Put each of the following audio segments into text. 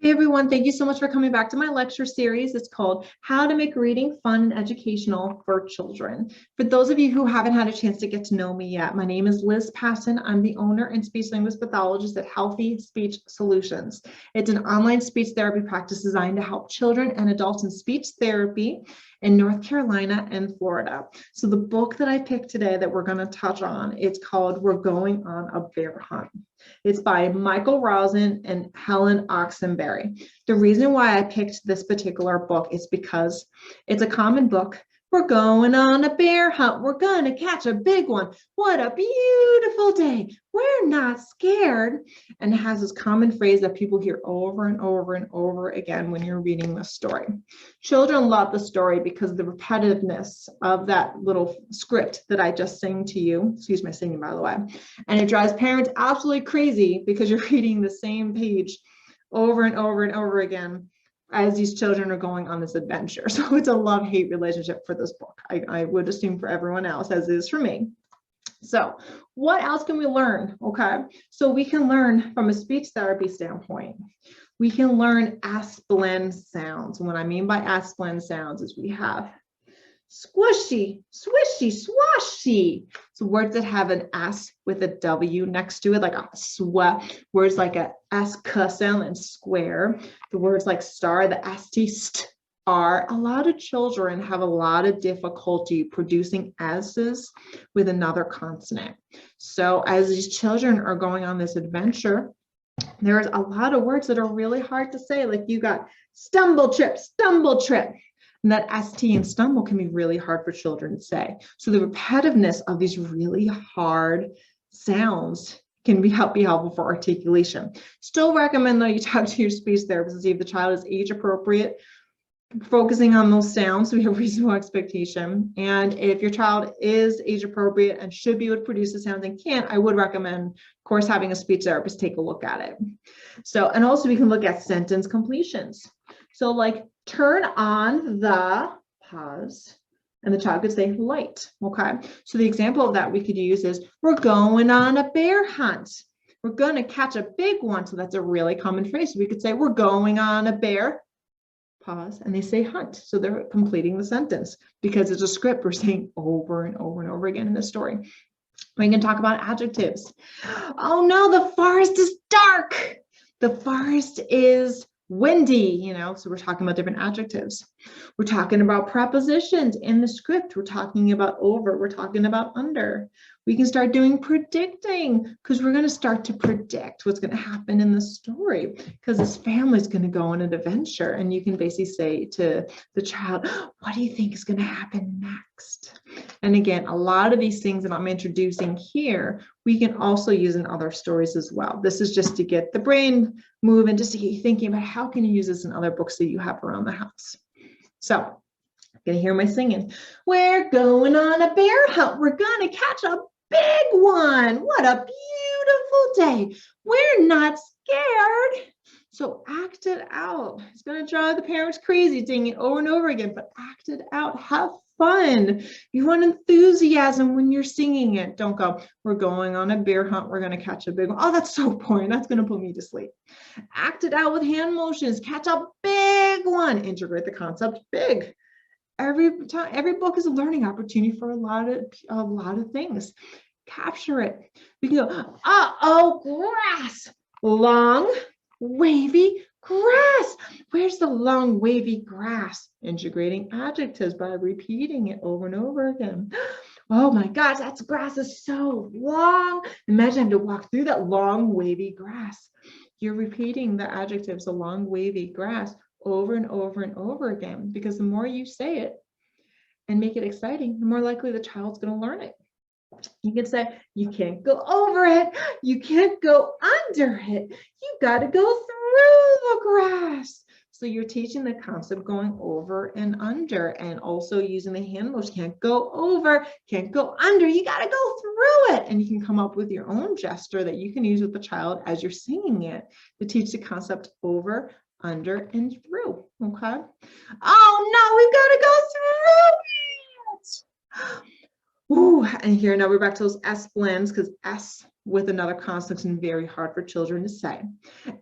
Hey everyone, thank you so much for coming back to my lecture series. It's called How to Make Reading Fun and Educational for Children. For those of you who haven't had a chance to get to know me yet, my name is Liz Patton. I'm the owner and speech linguist pathologist at Healthy Speech Solutions. It's an online speech therapy practice designed to help children and adults in speech therapy in North Carolina and Florida. So the book that I picked today that we're going to touch on, it's called We're Going on a Bear Hunt. It's by Michael Rosen and Helen Oxenbury. The reason why I picked this particular book is because it's a common book. We're going on a bear hunt. We're going to catch a big one. What a beautiful day. We're not scared. And it has this common phrase that people hear over and over and over again when you're reading the story. Children love the story because of the repetitiveness of that little script that I just sang to you. Excuse my singing, by the way. And it drives parents absolutely crazy because you're reading the same page over and over and over again as these children are going on this adventure. So it's a love-hate relationship for this book. I would assume for everyone else, as it is for me. So what else can we learn? Okay, so we can learn from a speech therapy standpoint. We can learn S-blend sounds. And what I mean by S-blend sounds is we have squishy, swishy, swashy. So words that have an S with a W next to it, like a sweat. Words like a S-k sound and square. The words like star, the S-T, st, are. A lot of children have a lot of difficulty producing S's with another consonant. So as these children are going on this adventure, there's a lot of words that are really hard to say. Like you got stumble trip, stumble trip. And that ST and stumble can be really hard for children to say. So the repetitiveness of these really hard sounds can be helpful for articulation. Still recommend though you talk to your speech therapist to see if the child is age appropriate, focusing on those sounds so we have reasonable expectation. And if your child is age appropriate and should be able to produce the sounds and can't, I would recommend, of course, having a speech therapist take a look at it. So, and also we can look at sentence completions. So like turn on the pause, and the child could say light, okay? So the example of that we could use is, we're going on a bear hunt. We're gonna catch a big one. So that's a really common phrase. So we could say, we're going on a bear, pause, and they say hunt. So they're completing the sentence because it's a script we're saying over and over and over again in the story. We can talk about adjectives. Oh no, the forest is dark. The forest is windy, so we're talking about different adjectives. We're talking about prepositions in the script. We're talking about over, we're talking about under. We can start doing predicting because we're going to start to predict what's going to happen in the story because this family is going to go on an adventure, and you can basically say to the child, what do you think is going to happen next? And again, a lot of these things that I'm introducing here, we can also use in other stories as well. This is just to get the brain moving, just to get you thinking about how can you use this in other books that you have around the house. So I'm going to hear my singing. We're going on a bear hunt. We're going to catch a big one. What a beautiful day. We're not scared. So act it out. It's going to drive the parents crazy saying it over and over again, but act it out. Have fun. You want enthusiasm when you're singing it. Don't go, we're going on a bear hunt. We're going to catch a big one. Oh, that's so boring. That's going to put me to sleep. Act it out with hand motions. Catch a big one. Integrate the concept big. Every book is a learning opportunity for a lot of things. Capture it. We can go, uh-oh, grass. Long, wavy grass. Where's the long, wavy grass? Integrating adjectives by repeating it over and over again. Oh my gosh, that grass is so long. Imagine having to walk through that long, wavy grass. You're repeating the adjectives, the long, wavy grass, over and over and over again, because the more you say it and make it exciting, the more likely the child's going to learn it. You can say, you can't go over it. You can't go under it. You got to go through the grass. So you're teaching the concept going over and under, and also using the hand motion. Can't go over, can't go under. You got to go through it. And you can come up with your own gesture that you can use with the child as you're singing it to teach the concept over, under, and through. Okay. Oh no, we've got to go through it. Ooh, and here now we're back to those S blends, because S with another consonant and very hard for children to say.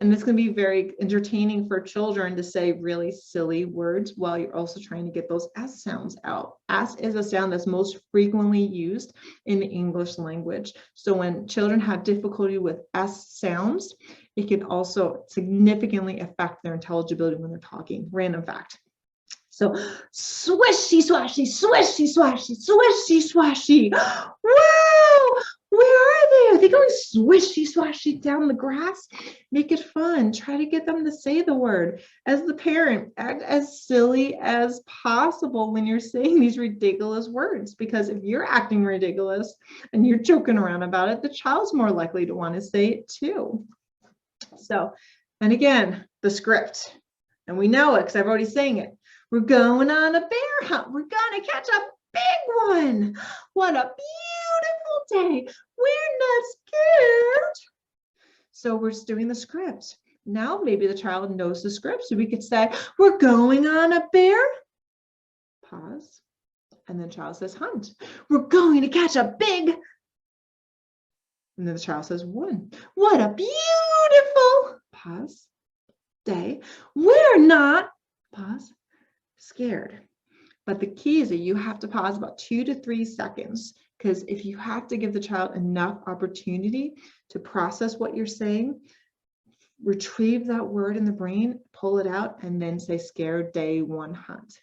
And it's going to be very entertaining for children to say really silly words while you're also trying to get those S sounds out. S is a sound that's most frequently used in the English language. So when children have difficulty with S sounds, it can also significantly affect their intelligibility when they're talking. Random fact. So swishy swashy, swishy swashy, swishy swashy. Wow! Where are they? Are they going swishy swashy down the grass? Make it fun. Try to get them to say the word. As the parent, act as silly as possible when you're saying these ridiculous words, because if you're acting ridiculous and you're joking around about it, the child's more likely to want to say it too. So, and again, the script. And we know it because I've already sang it. We're going on a bear hunt. We're going to catch a big one. What a beautiful day. We're not scared. So we're just doing the script. Now maybe the child knows the script. So we could say, we're going on a bear. Pause. And then the child says hunt. We're going to catch a big. And then the child says one. What a beautiful. Pause. Day. We're not. Pause. Scared. But the key is that you have to pause about 2 to 3 seconds, because if you have to give the child enough opportunity to process what you're saying, retrieve that word in the brain, pull it out, and then say scared, day one, hunt.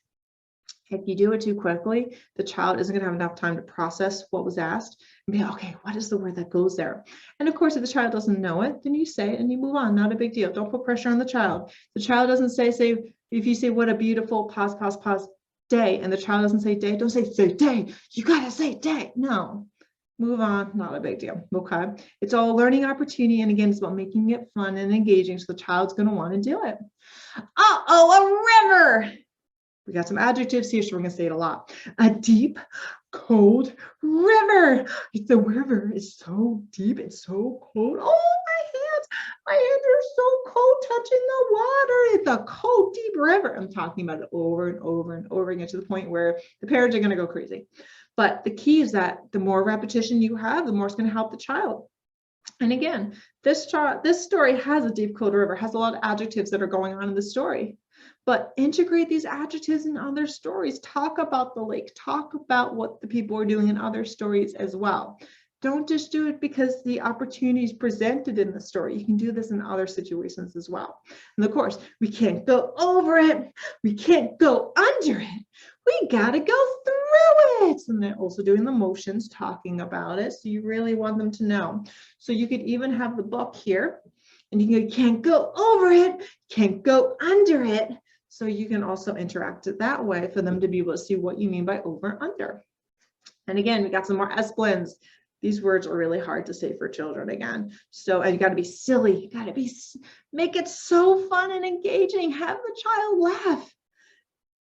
If you do it too quickly, the child isn't going to have enough time to process what was asked and be, okay, what is the word that goes there? And of course, if the child doesn't know it, then you say it and you move on. Not a big deal. Don't put pressure on the child. The child doesn't say, if you say, what a beautiful, pause, day, and the child doesn't say day, don't say day. You got to say day. No. Move on. Not a big deal. Okay. It's all a learning opportunity. And again, it's about making it fun and engaging. So the child's going to want to do it. Uh-oh, a river. We got some adjectives here, so we're going to say it a lot. A deep, cold river. The river is so deep. It's so cold. Oh, my hands are so cold touching the water. It's a cold, deep river. I'm talking about it over and over and over again to the point where the parents are going to go crazy. But the key is that the more repetition you have, the more it's going to help the child. And again, this story has a deep, cold river, has a lot of adjectives that are going on in the story. But integrate these adjectives in other stories. Talk about the lake. Talk about what the people are doing in other stories as well. Don't just do it because the opportunity is presented in the story. You can do this in other situations as well. And of course, we can't go over it. We can't go under it. We got to go through it. And they're also doing the motions, talking about it. So you really want them to know. So you could even have the book here. And you can't go over it, can't go under it. So you can also interact it that way for them to be able to see what you mean by over and under. And again, we got some more S blends. These words are really hard to say for children again. So, and you got to be silly. You got to make it so fun and engaging. Have the child laugh.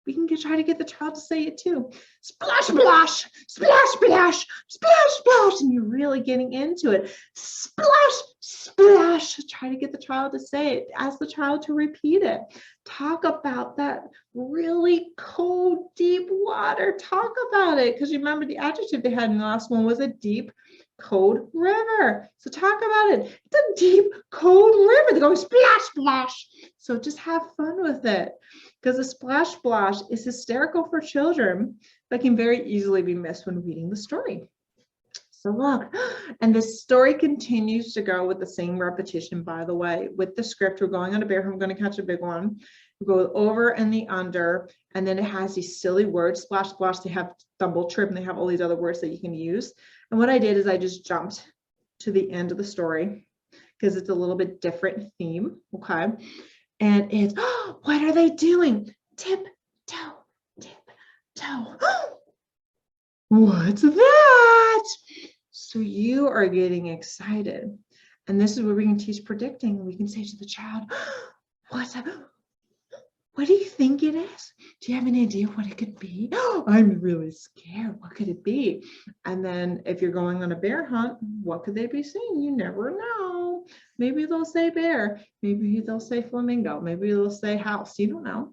We can try to get the child to say it too. Splash, splash, splash, splash, splash, splash. And you're really getting into it. Splash, splash. Try to get the child to say it. Ask the child to repeat it. Talk about that really cold, deep water. Talk about it. Because remember, the adjective they had in the last one was a deep, cold river. So talk about it. It's a deep, cold river. They're going splash, splash. So just have fun with it. Because a splash splash is hysterical for children, but can very easily be missed when reading the story. So look, and the story continues to go with the same repetition, by the way. With the script, we're going on a bear hunt, I'm going to catch a big one. We go over and the under, and then it has these silly words, splash, splash. They have double trip, and they have all these other words that you can use. And what I did is I just jumped to the end of the story because it's a little bit different theme, okay? And it's, oh, what are they doing? Tip, toe, tip, toe. What's that? So you are getting excited. And this is where we can teach predicting. And we can say to the child, what's that? What do you think it is? Do you have any idea what it could be? Oh, I'm really scared. What could it be? And then if you're going on a bear hunt, what could they be seeing? You never know. Maybe they'll say bear. Maybe they'll say flamingo. Maybe they'll say house. You don't know.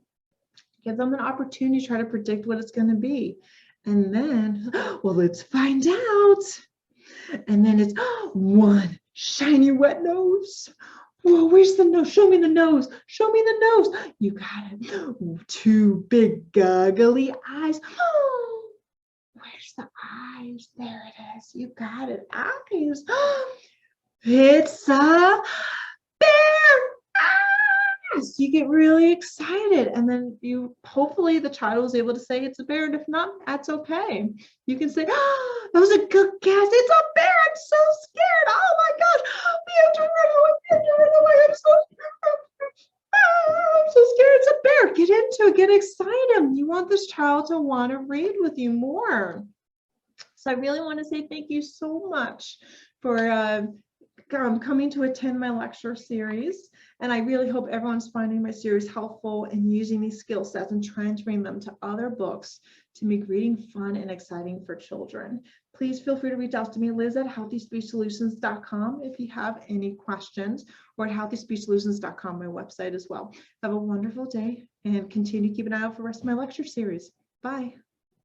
Give them an opportunity to try to predict what it's going to be. And then, well, let's find out. And then it's one shiny wet nose. Whoa, where's the nose? Show me the nose. Show me the nose. You got it. Two big goggly eyes. Where's the eyes? There it is. You got it. Eyes. It's a bear. So you get really excited, and then you hopefully the child was able to say it's a bear, and if not, that's okay. You can say, that was a good guess. It's a bear. I'm so scared. Oh my gosh, we have to run away. We have to run away. I'm so scared. I'm so scared. It's a bear. Get into it. Get excited. You want this child to want to read with you more. So I really want to say thank you so much for coming to attend my lecture series. And I really hope everyone's finding my series helpful and using these skill sets and transferring them to other books to make reading fun and exciting for children. Please feel free to reach out to me, Liz, at healthyspeechsolutions.com if you have any questions, or at healthyspeechsolutions.com, my website as well. Have a wonderful day and continue to keep an eye out for the rest of my lecture series. Bye.